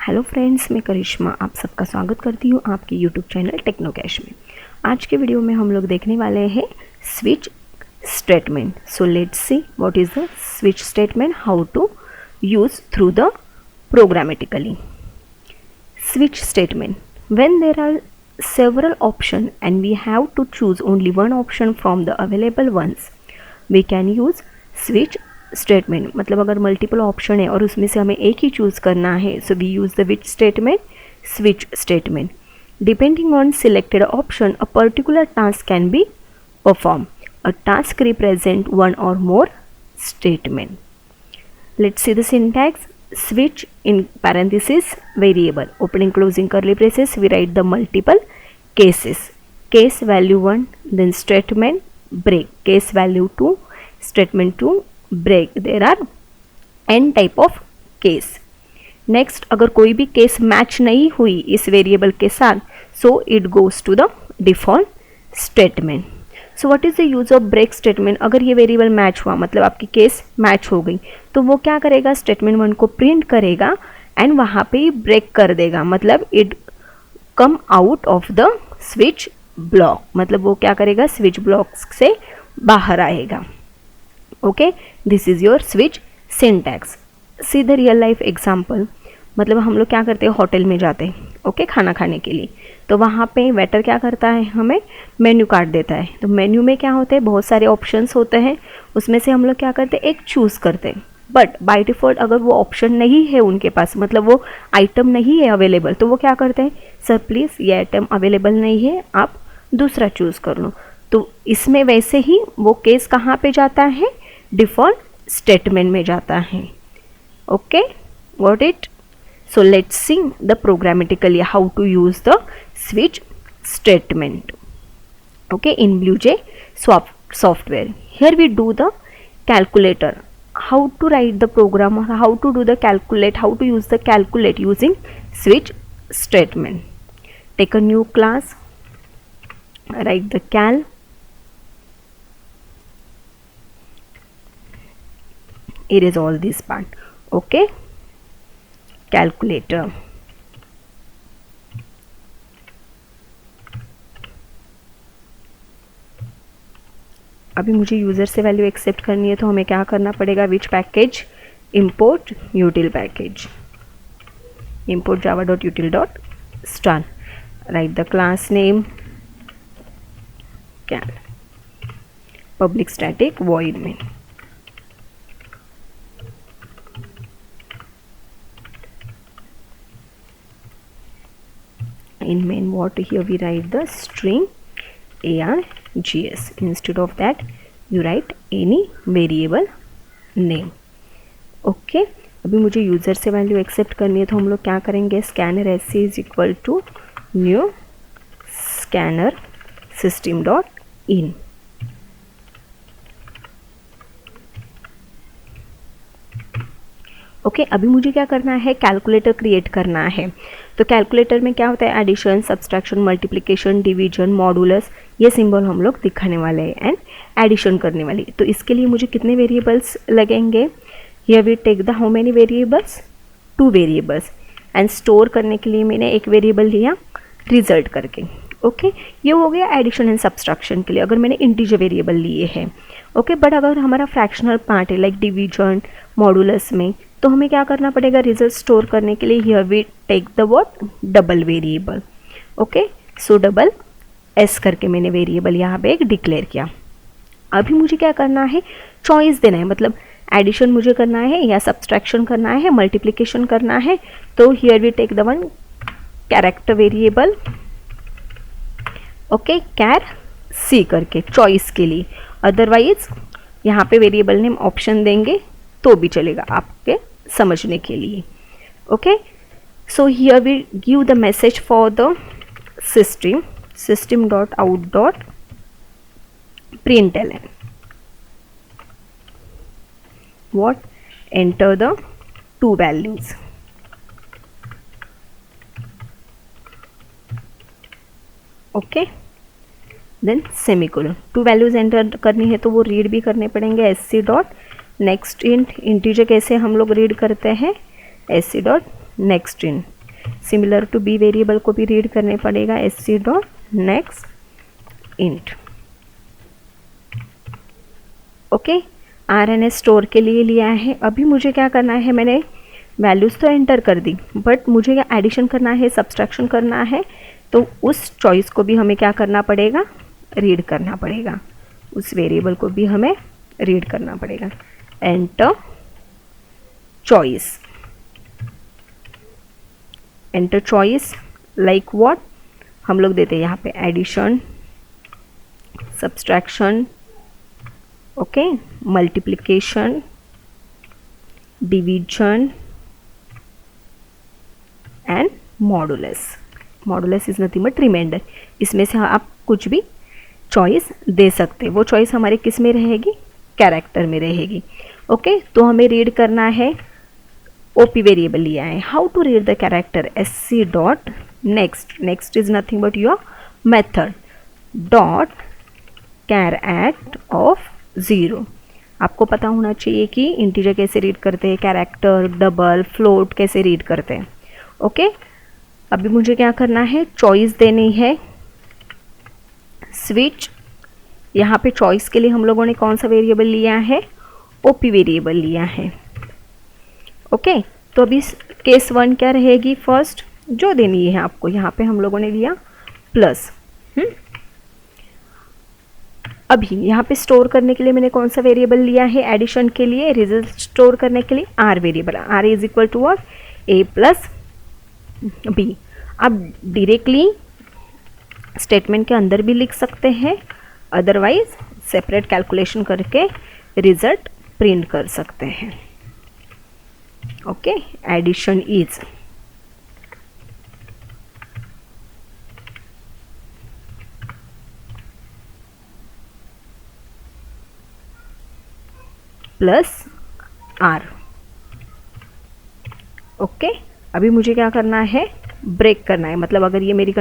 Hello friends, मैं करिश्मा आप सबका स्वागत करती हूँ आपके यूट्यूब चैनल टेक्नोकैश में। आज के वीडियो में हम लोग देखने वाले हैं switch statement. So let's see what is the switch statement, how to use through the programmatically. Switch statement. When there are several options and we have to choose only one option from the available ones, we can use switch statement. मतलब अगर multiple option है और उसमें से हमें एक ही choose करना है, so we use the which statement, switch statement. Depending on selected option a particular task can be perform. A task represent one or more statement. Let's see the syntax. Switch in parenthesis variable, opening closing curly braces, we write the multiple cases. Case value 1, then statement break, case value 2, statement 2 break. There are n type of case. Next, अगर कोई भी case match नहीं हुई इस variable के साथ, so it goes to the default statement. So what is the use of break statement. अगर ये वेरिएबल मैच हुआ, मतलब आपकी केस मैच हो गई, तो वो क्या करेगा, स्टेटमेंट 1 को प्रिंट करेगा एंड वहाँ पे ही ब्रेक कर देगा। मतलब it come out of the switch block, मतलब वो क्या करेगा, स्विच ब्लॉक से बाहर आएगा। Okay, this is your switch syntax. See the real life example. मतलब हम लोग क्या करते हैं, होटल में जाते हैं ओके खाना खाने के लिए, तो वहाँ पे वेटर क्या करता है, हमें मेन्यू कार्ड देता है। तो मेन्यू में क्या होते हैं, बहुत सारे ऑप्शंस होते हैं, उसमें से हम लोग क्या करते हैं, एक चूज़ करते हैं। बट बाय डिफ़ॉल्ट अगर वो ऑप्शन नहीं है उनके पास, मतलब वो आइटम नहीं है अवेलेबल, तो वो क्या करते हैं, सर प्लीज़ ये आइटम अवेलेबल नहीं है, आप दूसरा चूज़ कर लो। तो इसमें वैसे ही वो केस कहाँ पे जाता है, डिफ़ॉल्ट स्टेटमेंट में जाता है। Okay, got it. So let's see the programmatically how to use the switch statement. Okay, in BlueJ software. Here we do the calculator. How to write the program, or how to do the calculate, how to use the calculate using switch statement. Take a new class, write the cal. Erase all this part. Okay. Calculator. अभी मुझे user से value accept करनी है, तो हमें क्या करना पड़ेगा, which package, import util package, import java dot util dot star, write the class name cal, public static void main. In main what, here we write the string args. Instead of that you write any variable name. Okay, अभी मुझे user से value accept करनी है, तो हम लोग क्या करेंगे, scanner s c is equal to new scanner system dot in. Okay, अभी मुझे क्या करना है, कैलकुलेटर क्रिएट करना है। तो कैलकुलेटर में क्या होता है, addition, subtraction, multiplication, division, modulus, ये सिंबल हम लोग दिखाने वाले हैं एंड एडिशन करने वाले। तो इसके लिए मुझे कितने वेरिएबल्स लगेंगे, here we take the how many variables, 2 variables, and store करने के लिए मैंने एक वेरिएबल लिया रिजल्ट करके। ओके, ये हो गया एडिशन एंड सब्सट्रैक्शन के लिए, अगर मैंने इंटीजर वेरिएबल लिए हैं। ओके, बट अगर हमारा फ्रैक्शनल पार्ट है लाइक डिवीजन, मॉडुलस में, तो हमें क्या करना पड़ेगा, रिजल्ट स्टोर करने के लिए here we take the what, double variable. Okay, so double s करके मैंने वेरिएबल यहाँ पे एक डिक्लेयर किया। अभी मुझे क्या करना है, चॉइस देना है, मतलब एडिशन मुझे करना है या सब्सट्रैक्शन करना है, मल्टीप्लिकेशन करना है। तो here we take the one character variable, okay, char c करके चॉइस के लिए। अदरवाइज यहाँ पे वेरिएबल नेम ऑप्शन देंगे तो भी चलेगा आपके समझने के लिए। Okay, so here we give the message for the system, system dot out dot println what, enter the 2 values। Okay, then semicolon, 2 values enter करनी है तो वो रीड भी करने पड़ेंगे, s c dot next int, integer कैसे हम लोग रीड करते हैं, s c dot next int, similar to b variable को भी रीड करने पड़ेगा, sc dot next int. Okay, RNS store के लिए लिया है। अभी मुझे क्या करना है, मैंने वैल्यूज़ तो एंटर कर दी, बट मुझे क्या एडिशन करना है, सब्सट्रैक्शन करना है, तो उस चॉइस को भी हमें क्या करना पड़ेगा, रीड करना पड़ेगा, उस वेरिएबल को भी हमें रीड करना पड़ेगा। Enter choice, enter choice like what, हम लोग देते हैं यहाँ पे addition, subtraction, okay, multiplication, division and modulus. Modulus is nothing but remainder. इसमें से आप कुछ भी चॉइस दे सकते हैं। वो चॉइस हमारे किस में रहेगी, कैरेक्टर में रहेगी। ओके, तो हमें रीड करना है, ओपी वेरिएबल लिया है। How to read the character, sc dot next, next is nothing but your method dot char of 0। आपको पता होना चाहिए कि इंटीजर कैसे रीड करते हैं, कैरेक्टर, डबल, फ्लोट कैसे रीड करते हैं। ओके, अभी मुझे क्या करना है, चॉइस देनी है, स्विच। यहाँ पे चॉइस के लिए हम लोगों ने कौन सा वेरिएबल लिया है, ओपी वेरिएबल लिया है। ओके, तो अभी केस 1 क्या रहेगी, फर्स्ट जो देनी है आपको, यहाँ पे हम लोगों ने लिया प्लस। अभी यहाँ पे स्टोर करने के लिए मैंने कौन सा वेरिएबल लिया है, एडिशन के लिए, रिजल्ट स्टोर करने के लिए r variable. R is equal to what, a plus b. आप डायरेक्टली स्टेटमेंट के अंदर भी लिख सकते हैं, अदरवाइज सेपरेट कैलकुलेशन करके रिजल्ट प्रिंट कर सकते हैं। ओके, addition is plus r. Okay, अभी मुझे क्या करना है, ब्रेक करना है। मतलब अगर ये मेरी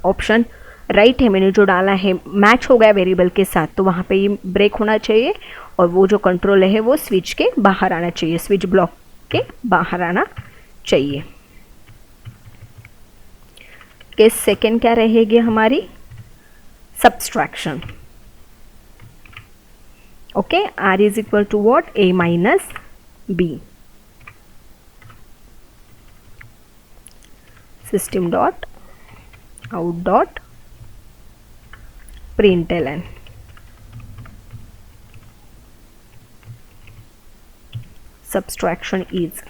ऑप्शन राइट है, मैंने जो डाला है मैच हो गया वेरिएबल के साथ, तो वहाँ पे ये ब्रेक होना चाहिए और वो जो कंट्रोल है वो स्विच के बाहर आना चाहिए, स्विच ब्लॉक के बाहर आना चाहिए। केस सेकेंड क्या रहेगी हमारी, subtraction. Okay, r is equal to what, a minus b. System dot out dot println। subtraction is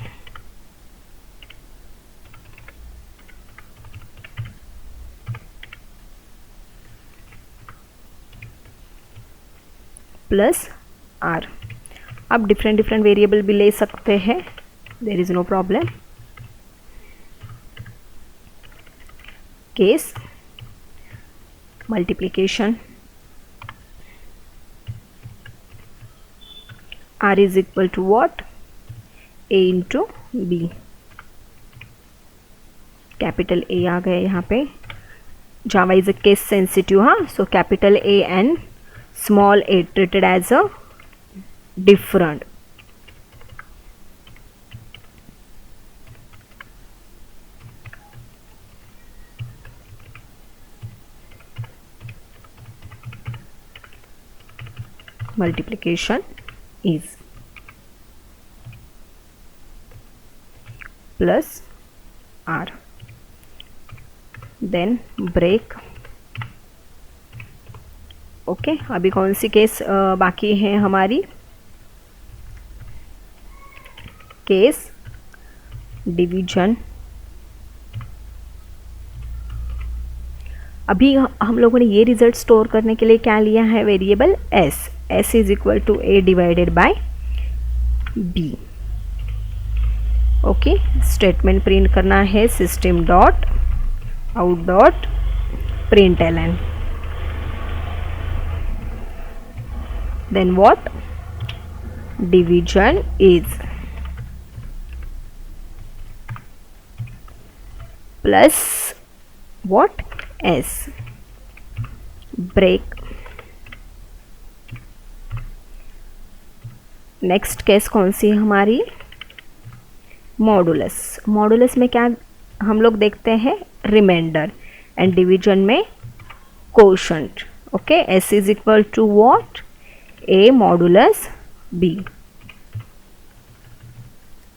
plus r. आप डिफरेंट डिफरेंट वेरिएबल भी ले सकते हैं, there is no problem. Case multiplication, R is equal to what, A into B। Capital A आ गए यहाँ पे। Java is a case sensitive, हाँ, so capital A and small a treated as a different। multiplication is plus R, then break। Okay, अभी कौन सी case बाकी है हमारी, केस डिवीजन। अभी हम लोगों ने ये रिजल्ट स्टोर करने के लिए क्या लिया है, variable s। s is equal to a divided by b। Okay, statement print करना है, system dot out dot println। Then what, division is plus what, s। Break. Next case कौन सी है हमारी, मॉडुलस। मॉडुलस में क्या हम लोग देखते हैं रिमाइंडर एंड डिवीजन में quotient. Okay, S is equal to what? A modulus B.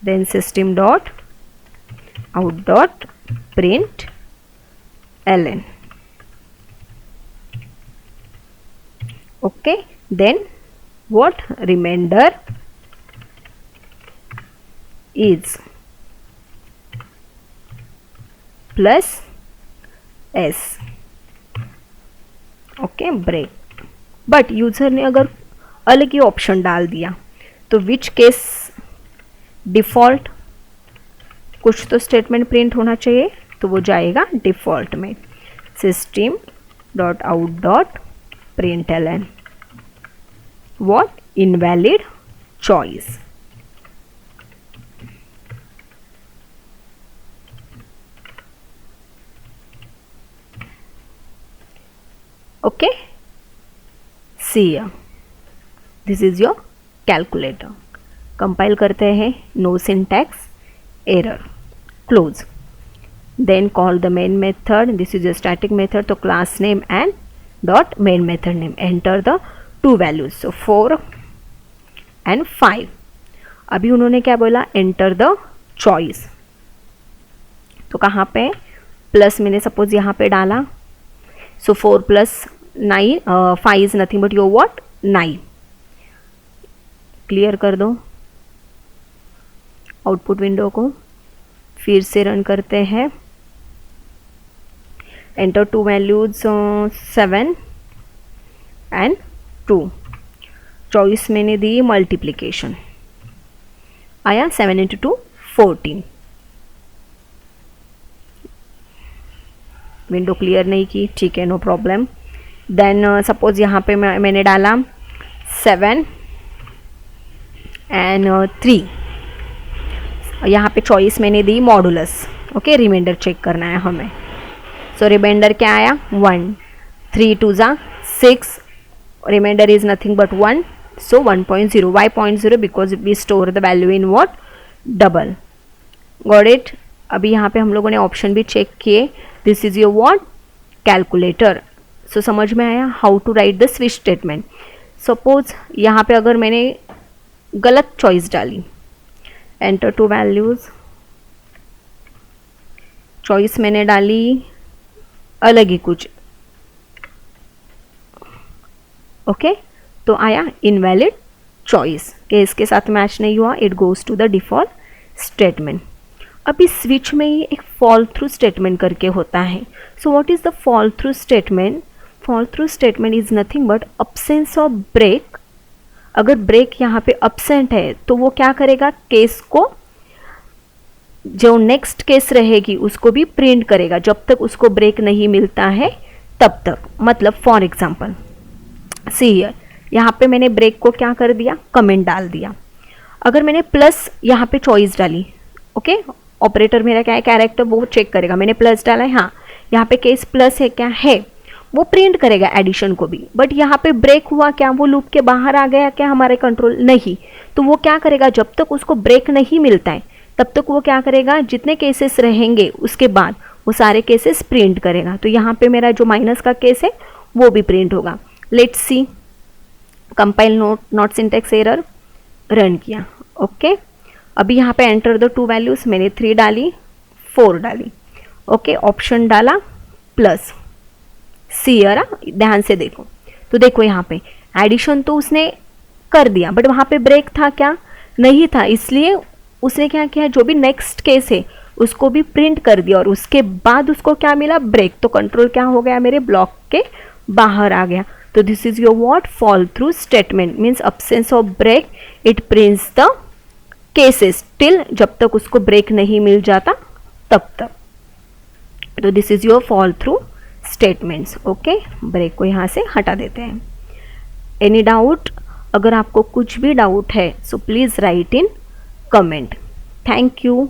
Then system dot out dot print ln. Okay, then what? Remainder is plus S. Okay, break. But user ने अगर अलग ही option डाल दिया तो which case default, कुछ तो statement print होना चाहिए, तो वो जाएगा डिफॉल्ट में system dot out dot print ln. What? Invalid choice. Okay, see here, this is your calculator. Compile करते हैं, no syntax error, close. Then call the main method, this is a static method, तो class name and dot main method name. Enter the two values, so 4 and 5. अभी उन्होंने क्या बोला? Enter the choice. तो कहाँ पे प्लस मैंने suppose यहाँ पे डाला, so 4 plus 9, 5 is nothing but your what? 9. Clear कर दो आउटपुट विंडो को, फिर से रन करते हैं. Enter to values 7 and 2. Choice मैंने दी मल्टीप्लिकेशन, आया 7 इंटू 2 14. विंडो क्लियर नहीं की, ठीक है, नो प्रॉब्लम. देन सपोज यहाँ पे मैंने डाला 7 एंड 3. यहाँ पे चॉइस मैंने दी मॉडुलस. ओके, रिमाइंडर चेक करना है हमें. सो रिमाइंडर क्या आया? 1. 3 2 ज़ा 6. Remainder is nothing but 1. So 1.0. Why 0.0? Because we store the value in what? Double. Got it. अभी यहाँ पे हम लोगों ने ऑप्शन भी चेक किए. This is your what? Calculator. So समझ में आया how to write the switch statement. Suppose यहाँ पे अगर मैंने गलत चॉइस डाली, एंटर टू वैल्यूज, चॉइस मैंने डाली अलग ही कुछ, ओके, तो आया इनवैलिड चॉइस, केस के साथ मैच नहीं हुआ, it goes to the default statement. अभी स्विच में ही एक फॉल थ्रू स्टेटमेंट करके होता है. So what is the fall through statement? Fall through statement is nothing but absence of break. अगर ब्रेक यहाँ पे अब्सेंट है तो वो क्या करेगा? केस को, जो नेक्स्ट केस रहेगी उसको भी प्रिंट करेगा जब तक उसको ब्रेक नहीं मिलता है तब तक. मतलब फॉर एग्जाम्पल सी हियर, यहाँ पे मैंने ब्रेक को क्या कर दिया? कमेंट डाल दिया. अगर मैंने प्लस यहाँ पे चॉइस डाली, ओके, ऑपरेटर मेरा क्या है? कैरेक्टर, वो चेक करेगा मैंने प्लस डाला है, हाँ यहाँ पे केस प्लस है क्या? है, वो प्रिंट करेगा एडिशन को भी. बट यहाँ पे ब्रेक हुआ क्या? वो लूप के बाहर आ गया क्या? हमारे कंट्रोल नहीं. तो वो क्या करेगा? जब तक उसको ब्रेक नहीं मिलता है तब तक वो क्या करेगा? जितने केसेस रहेंगे उसके बाद वो सारे केसेस प्रिंट करेगा. तो यहाँ पे मेरा जो माइनस का केस है वो भी प्रिंट होगा. Let's see, compile not syntax error, run किया. ओके, अभी यहाँ पे एंटर द टू वैल्यूज, मैंने 3 डाली, 4 डाली. ओके, ऑप्शन डाला प्लस. सी यार, ध्यान से देखो. तो देखो यहाँ पे एडिशन तो उसने कर दिया बट वहाँ पे ब्रेक था क्या? नहीं था. इसलिए उसने क्या किया? जो भी नेक्स्ट केस है उसको भी प्रिंट कर दिया और उसके बाद उसको क्या मिला? ब्रेक. तो कंट्रोल क्या हो गया? मेरे ब्लॉक के बाहर आ गया. तो this is your what? Fall through statement means absence of break, it prints the cases till, जब तक उसको ब्रेक नहीं मिल जाता तब तक. तो this is your fall through statements. Okay, break को यहाँ से हटा देते हैं. Any doubt? अगर आपको कुछ भी डाउट है so please write in comment. Thank you.